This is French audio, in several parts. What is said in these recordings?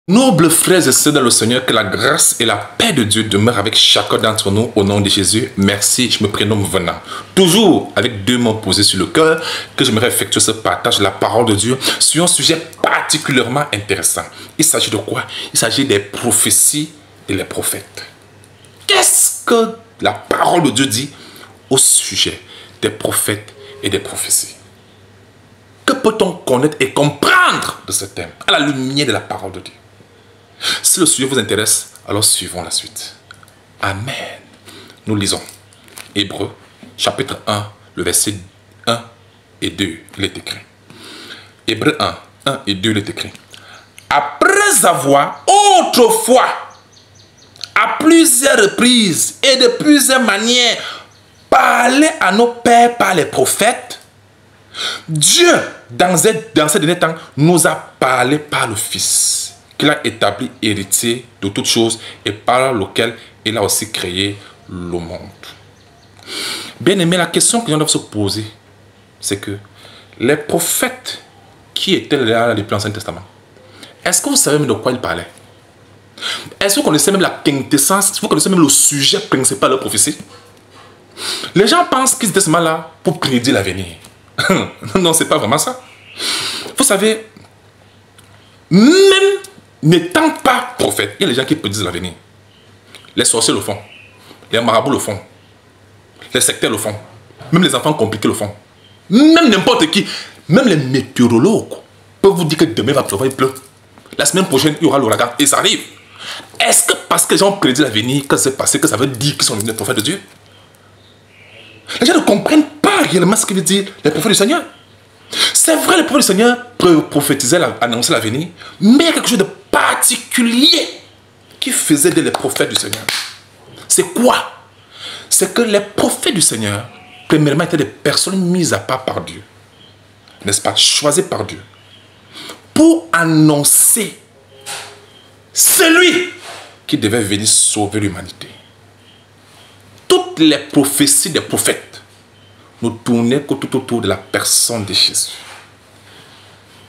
Nobles frères et sœurs dans le Seigneur, que la grâce et la paix de Dieu demeurent avec chacun d'entre nous au nom de Jésus. Merci, je me prénomme Venant. Toujours avec deux mots posés sur le cœur, que j'aimerais effectuer ce partage de la parole de Dieu sur un sujet particulièrement intéressant. Il s'agit de quoi? Il s'agit des prophéties et les prophètes. Qu'est-ce que la parole de Dieu dit au sujet des prophètes et des prophéties? Que peut-on connaître et comprendre de ce thème à la lumière de la parole de Dieu? Si le sujet vous intéresse, alors suivons la suite. Amen. Nous lisons Hébreux, chapitre 1, le verset 1 et 2. Il est écrit. Hébreux 1 et 2, il est écrit. Après avoir autrefois, à plusieurs reprises et de plusieurs manières, parlé à nos pères par les prophètes, Dieu, dans ces derniers temps, nous a parlé par le Fils, qu'il a établi héritier de toutes choses et par lequel il a aussi créé le monde. Bien aimé, la question que l'on doit se poser, c'est que les prophètes qui étaient là depuis l'Ancien Testament, est-ce que vous savez même de quoi ils parlaient? Est-ce que vous connaissez même la quintessence, vous connaissez même le sujet principal de la prophétie? Les gens pensent qu'ils étaient seulement là pour prédire l'avenir. Non, c'est pas vraiment ça. Vous savez, même n'étant pas prophète, il y a des gens qui prédisent l'avenir. Les sorciers le font, les marabouts le font, les sectaires le font, même les enfants compliqués le font, même n'importe qui, même les météorologues peuvent vous dire que demain va pleuvoir, il pleut. La semaine prochaine, il y aura l'ouragan et ça arrive. Est-ce que parce que les gens prédisent l'avenir, que c'est passé, que ça veut dire qu'ils sont les prophètes de Dieu? Les gens ne comprennent pas réellement ce que veut dire les prophètes du Seigneur. C'est vrai, les prophètes du Seigneur prophétisaient, annonçaient l'avenir, mais il y a quelque chose de particulier qui faisait les prophètes du Seigneur. C'est quoi? C'est que les prophètes du Seigneur, premièrement, étaient des personnes mises à part par Dieu, n'est-ce pas, choisies par Dieu, pour annoncer celui qui devait venir sauver l'humanité. Toutes les prophéties des prophètes ne tournaient que tout autour de la personne de Jésus.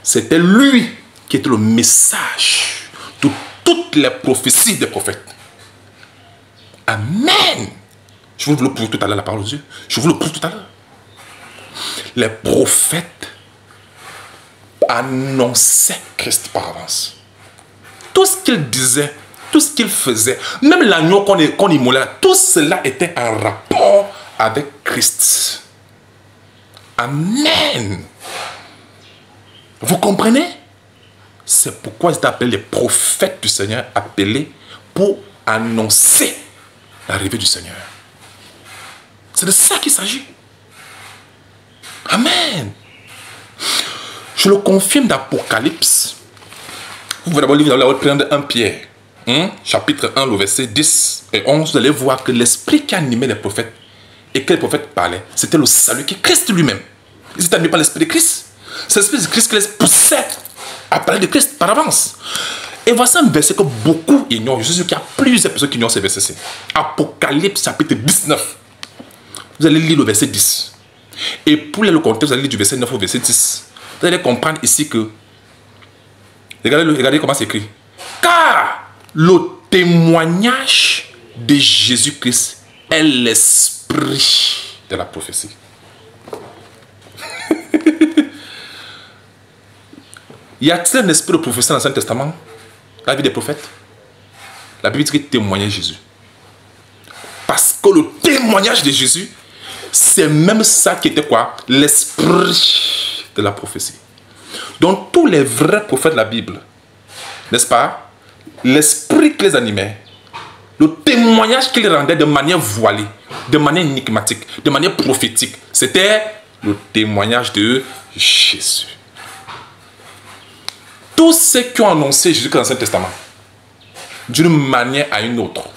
C'était lui qui était le message de toutes les prophéties des prophètes. Amen. Je vous le prouve tout à l'heure, la parole de Dieu. Je vous le prouve tout à l'heure. Les prophètes annonçaient Christ par avance. Tout ce qu'ils disaient, tout ce qu'ils faisaient, même l'agneau qu'on immolait, tout cela était en rapport avec Christ. Amen. Vous comprenez? C'est pourquoi ils étaient appelés les prophètes du Seigneur, appelés pour annoncer l'arrivée du Seigneur. C'est de ça qu'il s'agit. Amen. Je le confirme d'Apocalypse. Vous pouvez d'abord lire dans la prendre 1 Pierre, chapitre 1, le verset 10 et 11. Vous allez voir que l'esprit qui animait les prophètes et que les prophètes parlaient, c'était le salut qui est Christ lui-même. Ils étaient animés par l'esprit de Christ. C'est l'esprit de Christ qui les poussait à parler de Christ par avance. Et voici un verset que beaucoup ignorent. Je suis sûr qu'il y a plusieurs personnes qui ignorent ce verset. Apocalypse chapitre 19. Vous allez lire le verset 10. Et pour le contexte, vous allez lire du verset 9 au verset 10. Vous allez comprendre ici que, regardez comment c'est écrit. Car le témoignage de Jésus-Christ est l'esprit de la prophétie. Y a-t-il un esprit de prophétie dans l'Ancien Testament? La vie des prophètes? La Bible dit qu'il témoignait Jésus. Parce que le témoignage de Jésus, c'est même ça qui était quoi? L'esprit de la prophétie. Donc tous les vrais prophètes de la Bible, n'est-ce pas? L'esprit qui les animait, le témoignage qu'ils rendaient de manière voilée, de manière énigmatique, de manière prophétique, c'était le témoignage de Jésus. Tous ceux qui ont annoncé Jésus dans l'Ancien Testament, d'une manière à une autre,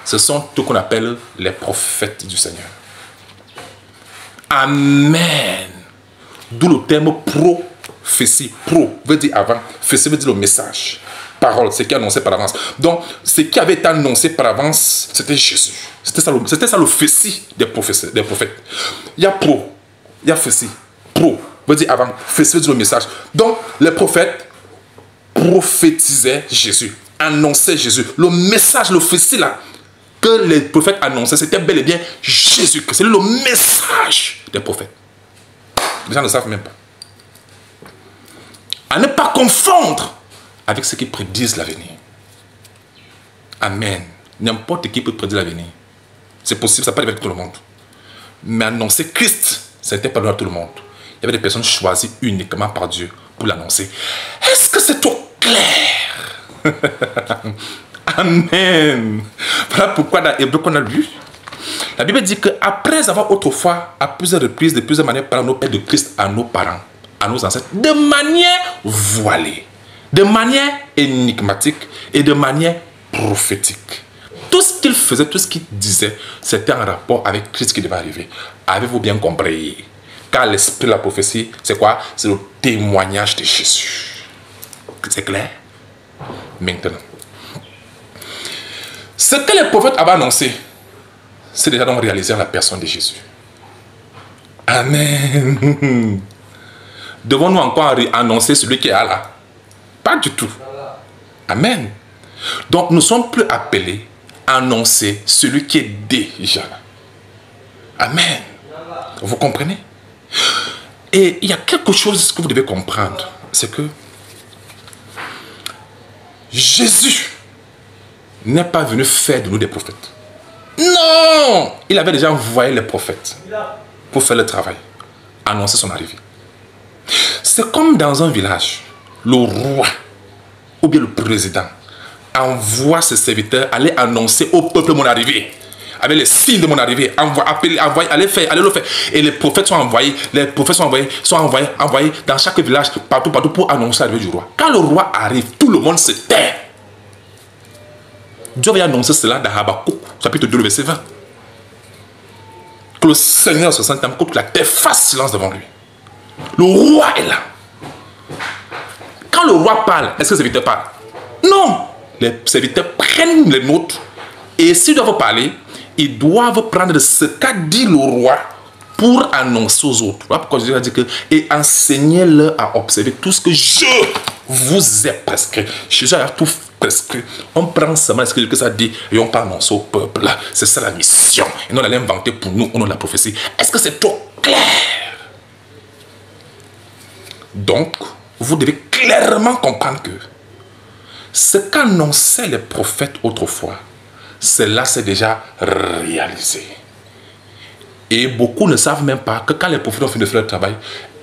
ce sont tout qu'on appelle les prophètes du Seigneur. Amen. D'où le terme prophétie. Pro veut dire avant, prophétie veut dire le message. Parole, c'est qui est annoncé par avance. Donc, ce qui avait été annoncé par avance, c'était Jésus. C'était ça le prophétie des prophètes. Il y a pro, il y a prophétie. Pro veut dire avant, prophétie veut dire le message. Donc, les prophètes prophétisaient Jésus, annonçaient Jésus. Le message, le récit là, que les prophètes annonçaient, c'était bel et bien Jésus-Christ. C'est le message des prophètes. Les gens ne savent même pas. À ne pas confondre avec ceux qui prédisent l'avenir. Amen. N'importe qui peut prédire l'avenir. C'est possible, ça peut arriver avec tout le monde. Mais annoncer Christ, ce n'était pas donné à tout le monde. Il y avait des personnes choisies uniquement par Dieu pour l'annoncer. Est-ce que c'est trop clair? Amen. Voilà pourquoi dans Hébreux qu'on a lu, la Bible dit qu'après avoir autrefois, à plusieurs reprises, de plusieurs manières, parlé nos pères de Christ à nos parents, à nos ancêtres, de manière voilée, de manière énigmatique et de manière prophétique. Tout ce qu'il faisait, tout ce qu'il disait, c'était en rapport avec Christ qui devait arriver. Avez-vous bien compris? Car l'esprit de la prophétie, c'est quoi? C'est le témoignage de Jésus. C'est clair? Maintenant, ce que les prophètes avaient annoncé, c'est déjà donc réalisé en la personne de Jésus. Amen. Devons-nous encore annoncer celui qui est là? Pas du tout. Amen. Donc, nous ne sommes plus appelés à annoncer celui qui est déjà là. Amen. Vous comprenez? Et il y a quelque chose que vous devez comprendre. C'est que Jésus n'est pas venu faire de nous des prophètes. Non! Il avait déjà envoyé les prophètes pour faire le travail, annoncer son arrivée. C'est comme dans un village, le roi ou bien le président envoie ses serviteurs aller annoncer au peuple mon arrivée, avec les signes de mon arrivée, allez le faire. Et les prophètes sont envoyés, envoyés dans chaque village, partout pour annoncer l'arrivée du roi. Quand le roi arrive, tout le monde se tait. Dieu va annoncer cela dans Habakkuk, chapitre 2, verset 20. Que le Seigneur se sente que la terre fasse silence devant lui. Le roi est là. Quand le roi parle, est-ce que les serviteurs parlent? Non. Les serviteurs prennent les notes et s'ils doivent parler, ils doivent prendre ce qu'a dit le roi pour annoncer aux autres. Voilà pourquoi Jésus a dit que et enseignez-leur à observer tout ce que je vous ai prescrit. Jésus a tout prescrit. On prend seulement ce que ça dit et on peut annoncer au peuple. C'est ça la mission. Et nous on l'a inventé pour nous, on a la prophétie. Est-ce que c'est trop clair? Donc, vous devez clairement comprendre que ce qu'annonçaient les prophètes autrefois, cela s'est déjà réalisé. Et beaucoup ne savent même pas que quand les prophètes ont fini de faire le travail,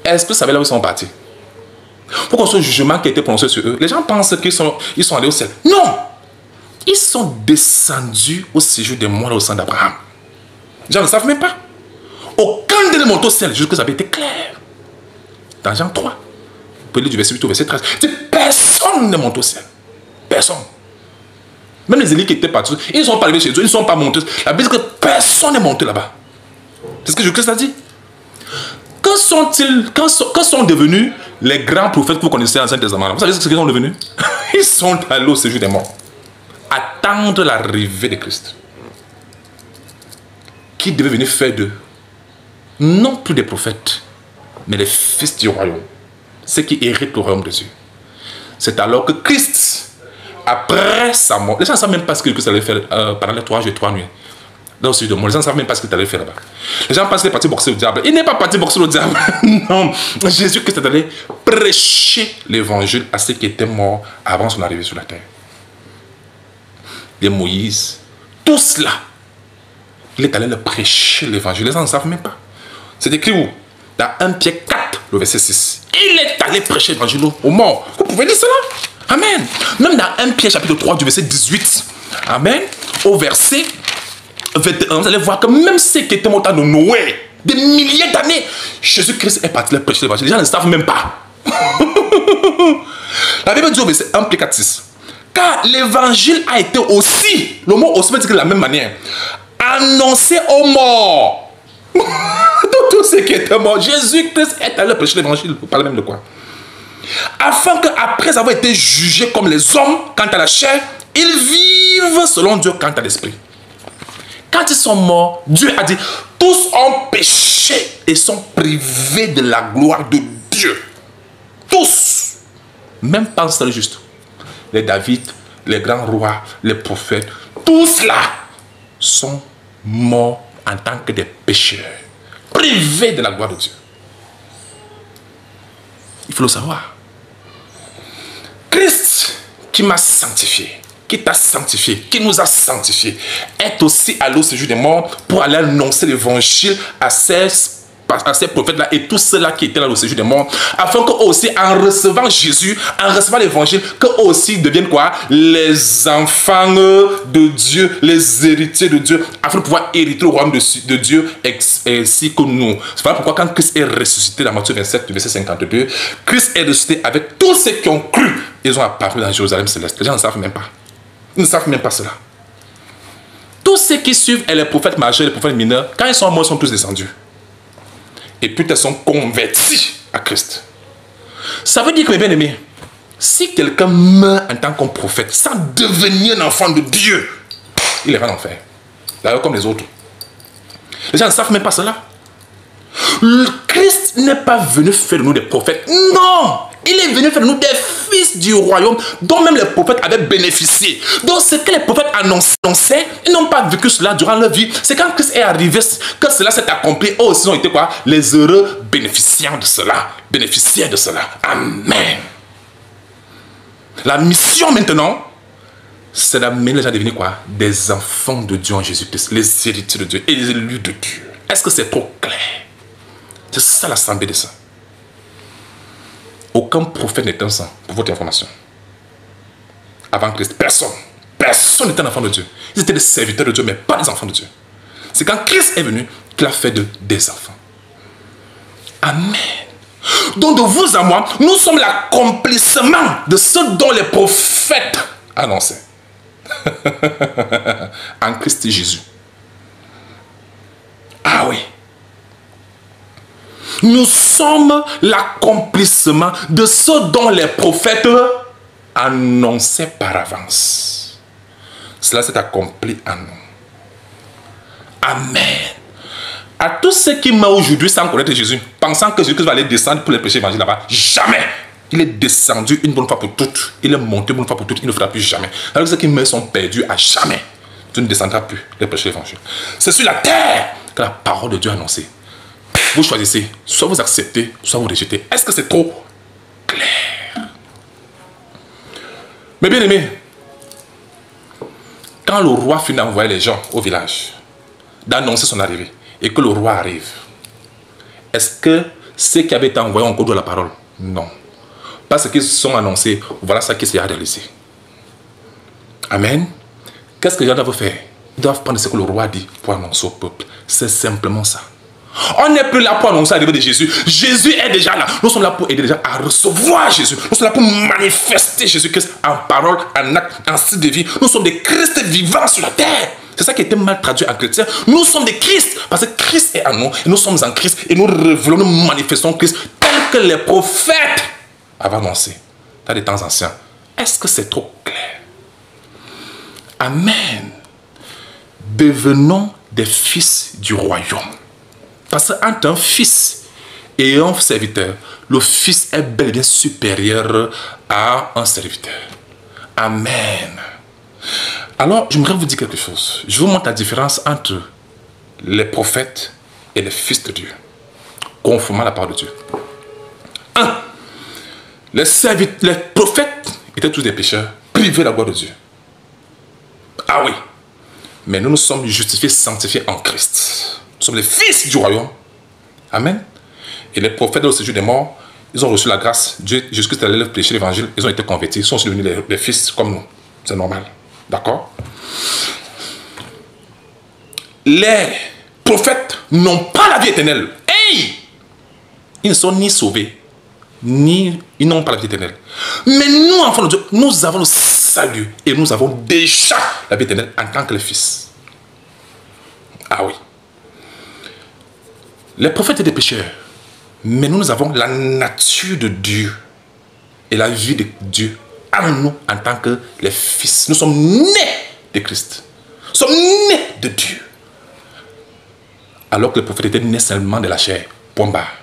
est-ce que vous savez là où ils sont partis? Pourquoi ce jugement qui a été prononcé sur eux, les gens pensent qu'ils sont allés au ciel. Non! Ils sont descendus au séjour des morts au sang d'Abraham. Les gens ne savent même pas. Aucun de les monte au ciel, jusque ça avait été clair. Dans Jean 3, vous pouvez lire du verset 8 au verset 13. Personne ne monte au ciel. Personne. Même les élites qui étaient partis, ils ne sont pas arrivés chez eux, ils ne sont pas montés. La Bible dit que personne n'est monté là-bas. C'est ce que Jésus-Christ a dit. Que sont devenus les grands prophètes que vous connaissez en Ancien Testament? Vous savez ce qu'ils sont devenus? Ils sont allés au séjour des morts. Attendre l'arrivée de Christ. Qui devait venir faire d'eux, non plus des prophètes, mais les fils du royaume. Ceux qui héritent le royaume de Dieu. C'est alors que Christ, après sa mort, les gens ne savent même pas ce que Christ allait faire pendant les 3 jours et 3 nuits. Là aussi, les gens ne savent même pas ce qu'il allait faire là-bas. Les gens pensent qu'il est parti boxer au diable. Il n'est pas parti boxer au diable. Non. Jésus-Christ est allé prêcher l'évangile à ceux qui étaient morts avant son arrivée sur la terre. Et Moïse, tout cela, il est allé le prêcher l'évangile. Les gens ne savent même pas. C'est écrit où? Dans 1 Pierre 4, le verset 6. Il est allé prêcher l'évangile aux morts. Vous pouvez lire cela? Amen. Même dans 1 Pierre chapitre 3 du verset 18. Amen. Au verset 21, vous allez voir que même ceux qui étaient morts au temps de Noé, des milliers d'années, Jésus-Christ est parti leur prêcher l'évangile. Les gens ne savent même pas. La Bible dit au verset 1 Pierre 4, 6. Car l'évangile a été aussi, le mot aussi veut dire de la même manière, annoncé aux morts. Tous ceux qui étaient morts, Jésus-Christ est allé prêcher l'évangile. Vous parlez même de quoi? Afin qu'après avoir été jugés comme les hommes quant à la chair, ils vivent selon Dieu quant à l'esprit. Quand ils sont morts, Dieu a dit, tous ont péché et sont privés de la gloire de Dieu. Tous. Même pas le juste. les David, les grands rois, les prophètes, tous là sont morts en tant que des pécheurs, privés de la gloire de Dieu. Il faut le savoir. Christ qui m'a sanctifié, qui t'a sanctifié, qui nous a sanctifiés, est aussi allé au séjour des morts pour aller annoncer l'évangile à ces prophètes-là et tous ceux-là qui étaient là au séjour des morts, afin qu'eux aussi, en recevant Jésus, en recevant l'évangile, qu'eux aussi deviennent quoi? Les enfants de Dieu, les héritiers de Dieu, afin de pouvoir hériter le royaume de Dieu ainsi que nous. C'est voilà pourquoi quand Christ est ressuscité dans Matthieu 27, verset 52, Christ est ressuscité avec tous ceux qui ont cru. Ils ont apparu dans Jérusalem céleste. Les gens ne savent même pas. Ils ne savent même pas cela. Tous ceux qui suivent et les prophètes majeurs et les prophètes mineurs, quand ils sont morts, ils sont tous descendus. Et puis ils sont convertis à Christ. Ça veut dire que, mes bien-aimés, si quelqu'un meurt en tant qu'un prophète sans devenir un enfant de Dieu, il ira en enfer. D'ailleurs, comme les autres. Les gens ne savent même pas cela. Le Christ n'est pas venu faire de nous des prophètes. Non! Il est venu faire de nous des fils du royaume dont même les prophètes avaient bénéficié. Donc ce que les prophètes annonçaient, ils n'ont pas vécu cela durant leur vie. C'est quand Christ est arrivé que cela s'est accompli. Eux aussi ont été quoi? Les heureux bénéficiaires de cela. Bénéficiaires de cela. Amen. La mission maintenant, c'est d'amener les gens à devenir quoi? Des enfants de Dieu en Jésus-Christ. Les héritiers de Dieu et les élus de Dieu. Est-ce que c'est trop clair? C'est ça l'assemblée des saints. Aucun prophète n'était un saint, pour votre information. Avant Christ, personne. Personne n'était un enfant de Dieu. Ils étaient des serviteurs de Dieu, mais pas des enfants de Dieu. C'est quand Christ est venu qu'il a fait des enfants. Amen. Donc de vous à moi, nous sommes l'accomplissement de ce dont les prophètes annonçaient. En Christ Jésus. Ah oui. Nous sommes l'accomplissement de ce dont les prophètes annonçaient par avance. Cela s'est accompli en nous. Amen. À tous ceux qui meurent aujourd'hui sans connaître Jésus, pensant que Jésus va aller descendre pour les prêcher l'évangile là-bas, jamais. Il est descendu une bonne fois pour toutes. Il est monté une bonne fois pour toutes. Il ne fera plus jamais. Alors ceux qui meurent sont perdus à jamais. Tu ne descendras plus les prêcher l'évangile. C'est sur la terre que la parole de Dieu est annoncée. Vous choisissez, soit vous acceptez, soit vous rejetez. Est-ce que c'est trop clair? Mais bien aimé, quand le roi finit d'envoyer les gens au village, d'annoncer son arrivée, et que le roi arrive, est-ce que ceux qui avaient été envoyés ont encore la parole? Non. Parce qu'ils sont annoncés, voilà ça qui s'est réalisé. Amen. Qu'est-ce que les gens doivent faire? Ils doivent prendre ce que le roi dit pour annoncer au peuple. C'est simplement ça. On n'est plus là pour annoncer l'arrivée de Jésus. Jésus est déjà là. Nous sommes là pour aider les gens à recevoir Jésus. Nous sommes là pour manifester Jésus-Christ en parole, en acte, en style de vie. Nous sommes des Christ vivants sur la terre. C'est ça qui a été mal traduit en chrétien. Nous sommes des Christ parce que Christ est en nous. Et nous sommes en Christ. Et nous révélons, nous manifestons Christ tel que les prophètes avaient annoncé dans les temps anciens. Est-ce que c'est trop clair? Amen. Devenons des fils du royaume. Parce qu'entre un fils et un serviteur, le fils est bel et bien supérieur à un serviteur. Amen. Alors, j'aimerais vous dire quelque chose. Je vous montre la différence entre les prophètes et les fils de Dieu, conformément à la parole de Dieu. 1. Les prophètes étaient tous des pécheurs, privés de la gloire de Dieu. Ah oui. Mais nous sommes justifiés, sanctifiés en Christ. Nous sommes les fils du royaume. Amen. Et les prophètes au séjour des morts, ils ont reçu la grâce. Dieu, Jésus-Christ allait leur prêcher l'évangile. Ils ont été convertis. Ils sont aussi devenus les fils comme nous. C'est normal. D'accord? Les prophètes n'ont pas la vie éternelle. Hey! Ils ne sont ni sauvés, ni ils n'ont pas la vie éternelle. Mais nous, enfants de Dieu, nous avons le salut. Et nous avons déjà la vie éternelle en tant que les fils. Ah oui. Les prophètes étaient des pécheurs, mais nous avons la nature de Dieu et la vie de Dieu en nous en tant que les fils. Nous sommes nés de Christ. Nous sommes nés de Dieu. Alors que les prophètes étaient nés seulement de la chair. Point barre.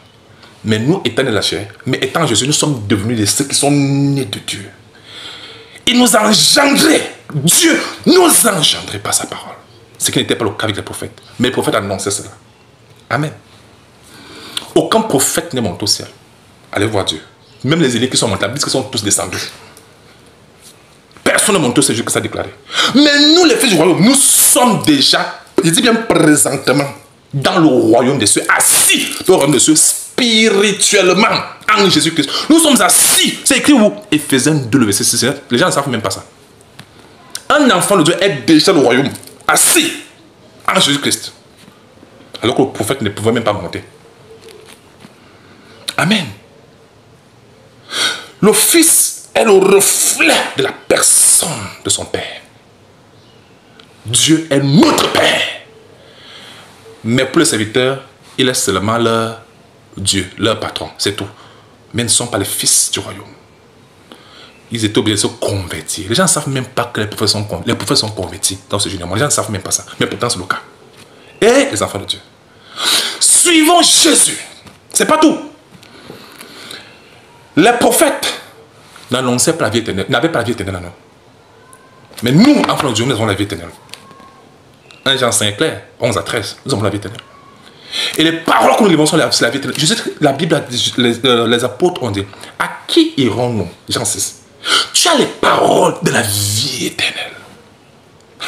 Mais nous, étant nés de la chair, mais étant Jésus, nous sommes devenus de ceux qui sont nés de Dieu. Il nous a engendrés. Dieu nous a engendrés par sa parole. Ce qui n'était pas le cas avec les prophètes. Mais les prophètes annonçaient cela. Amen. Aucun prophète n'est monté au ciel. Allez voir Dieu. Même les élus qui sont montés, ils sont tous descendus. Personne n'est monté au ciel que ça a déclaré. Mais nous, les fils du royaume, nous sommes déjà, je dis bien présentement, dans le royaume des cieux, assis dans le royaume des cieux, spirituellement, en Jésus-Christ. Nous sommes assis. C'est écrit où? Éphésiens 2, le verset 6. Les gens ne savent même pas ça. Un enfant de Dieu est déjà dans le royaume, assis en Jésus-Christ. Alors que le prophète ne pouvait même pas monter. Amen. Le Fils est le reflet de la personne de son Père. Dieu est notre Père. Mais pour les serviteurs, il est seulement leur Dieu, leur patron, c'est tout. Mais ils ne sont pas les fils du royaume. Ils étaient obligés de se convertir. Les gens ne savent même pas que les prophètes sont convertis dans ce jugement. Les gens ne savent même pas ça. Mais pourtant, c'est le cas. Et les enfants de Dieu. Suivons Jésus. C'est pas tout. Les prophètes n'annonçaient pas la vie éternelle, n'avaient pas la vie éternelle en eux. Mais nous, enfants de Dieu, nous avons la vie éternelle. 1 Jean 5 clair, 11 à 13, nous avons la vie éternelle. Et les paroles que nous livrons sont la vie éternelle. Je sais que la Bible, les apôtres ont dit, à qui irons-nous? Jean 6. Tu as les paroles de la vie éternelle.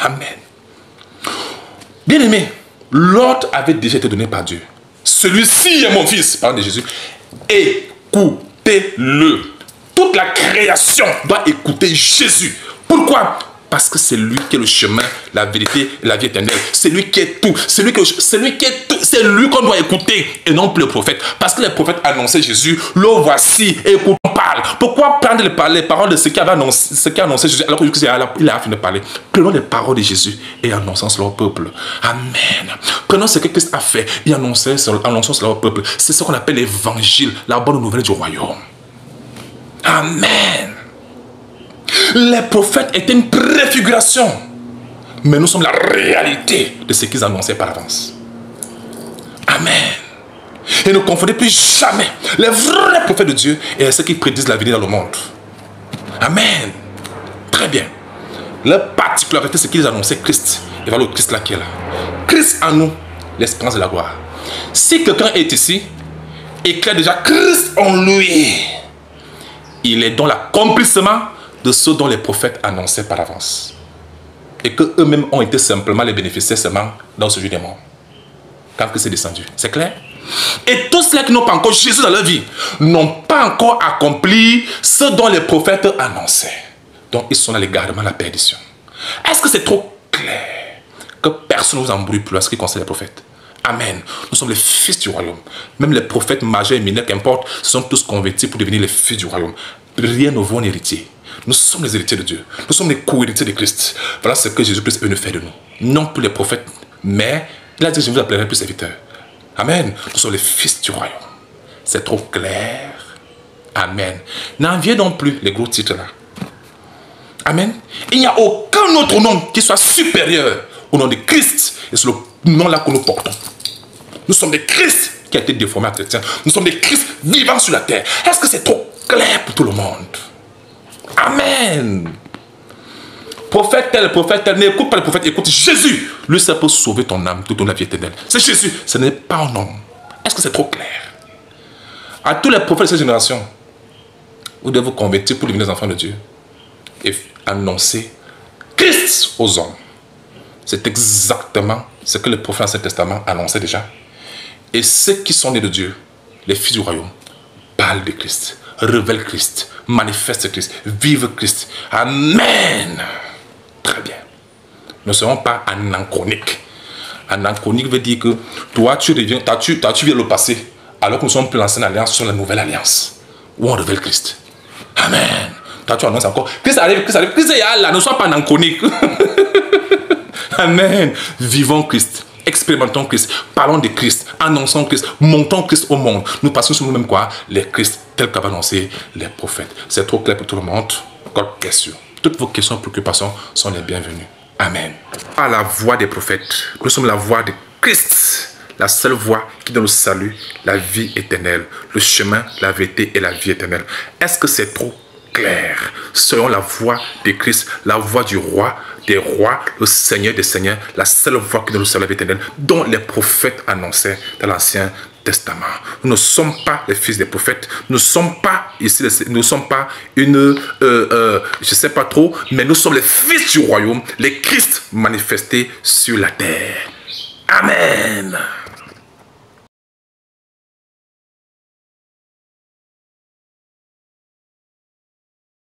Amen. Bien-aimé, l'ordre avait déjà été donné par Dieu. Celui-ci est mon fils, parle de Jésus. Écoutez-le. Toute la création doit écouter Jésus. Pourquoi? Parce que c'est lui qui est le chemin, la vérité et la vie éternelle. C'est lui qui est tout. C'est lui qu'on doit écouter et non plus le prophète. Parce que les prophètes annonçaient Jésus. Le voici, écoute, on parle. Pourquoi prendre les paroles de ce qui a annoncé Jésus alors que Jésus il a fini de parler? Prenons les paroles de Jésus et annonçons sur leur peuple. Amen. Prenons ce que Christ a fait et annonçons sur leur peuple. C'est ce qu'on appelle l'évangile, la bonne nouvelle du royaume. Amen. Les prophètes étaient une préfiguration. Mais nous sommes la réalité de ce qu'ils annonçaient par avance. Amen. Et ne confondez plus jamais les vrais prophètes de Dieu et ceux qui prédisent l'avenir dans le monde. Amen. Très bien. Leur particularité, c'est qu'ils annonçaient Christ. Et voilà le Christ là qui est là. Christ en nous, l'espérance de la gloire. Si quelqu'un est ici, éclaire déjà Christ en lui. Il est dans l'accomplissement de ce dont les prophètes annonçaient par avance. Et qu'eux-mêmes ont été simplement les bénéficiaires seulement dans ce jour des morts. Quand Christ est descendu. C'est clair? Et tous ceux qui n'ont pas encore Jésus dans leur vie n'ont pas encore accompli ce dont les prophètes annonçaient. Donc ils sont dans l'égarement, la perdition. Est-ce que c'est trop clair que personne ne vous embrouille plus à ce qui concerne les prophètes? Amen. Nous sommes les fils du royaume. Même les prophètes majeurs et mineurs, qu'importe, sont tous convertis pour devenir les fils du royaume. Rien ne vaut un héritier. Nous sommes les héritiers de Dieu. Nous sommes les co-héritiers de Christ. Voilà ce que Jésus-Christ est venu faire de nous. Non plus les prophètes, mais il a dit, je vous appellerai plus serviteurs. Amen. Nous sommes les fils du royaume. C'est trop clair. Amen. N'enviez donc plus les gros titres là. Amen. Il n'y a aucun autre nom qui soit supérieur au nom de Christ. Et c'est le nom là que nous portons. Nous sommes des Christ qui a été déformé à chrétien. Nous sommes des Christ vivants sur la terre. Est-ce que c'est trop clair pour tout le monde? Amen. Prophète tel, n'écoute pas le prophète, écoute Jésus. Lui, ça peut sauver ton âme, toute la vie éternelle. C'est Jésus, ce n'est pas un homme. Est-ce que c'est trop clair? À tous les prophètes de cette génération, vous devez vous convertir pour devenir les enfants de Dieu et annoncer Christ aux hommes. C'est exactement ce que les prophètes de l'Ancien Testament annonçaient déjà. Et ceux qui sont nés de Dieu, les fils du royaume, parlent de Christ, révèlent Christ, manifestent Christ, vivent Christ. Amen. Très bien. Nous ne serons pas anachroniques. Anachronique veut dire que toi, tu reviens, tu viens le passé, alors que nous sommes plus l'ancienne alliance, nous sommes la nouvelle alliance, où on révèle Christ. Amen. Toi, tu annonces encore. Christ arrive, Christ est là, ne sois pas anachronique. Amen. Vivons Christ. Expérimentons Christ, parlons de Christ, annonçons Christ, montons Christ au monde. Nous passons sur nous-mêmes quoi? Les Christ, tels qu'avaient annoncé les prophètes. C'est trop clair pour tout le monde. Encore question. Toutes vos questions, préoccupations sont les bienvenues. Amen. À la voix des prophètes, nous sommes la voix de Christ, la seule voix qui donne le salut, la vie éternelle, le chemin, la vérité et la vie éternelle. Est-ce que c'est trop clair. Soyons la voix de Christ, la voix du roi, des rois, le Seigneur des seigneurs, la seule voix que nous savons éternelle, dont les prophètes annonçaient dans l'Ancien Testament. Nous ne sommes pas les fils des prophètes, nous ne sommes pas ici, nous ne sommes pas une, je ne sais pas trop, mais nous sommes les fils du royaume, les Christ manifestés sur la terre. Amen.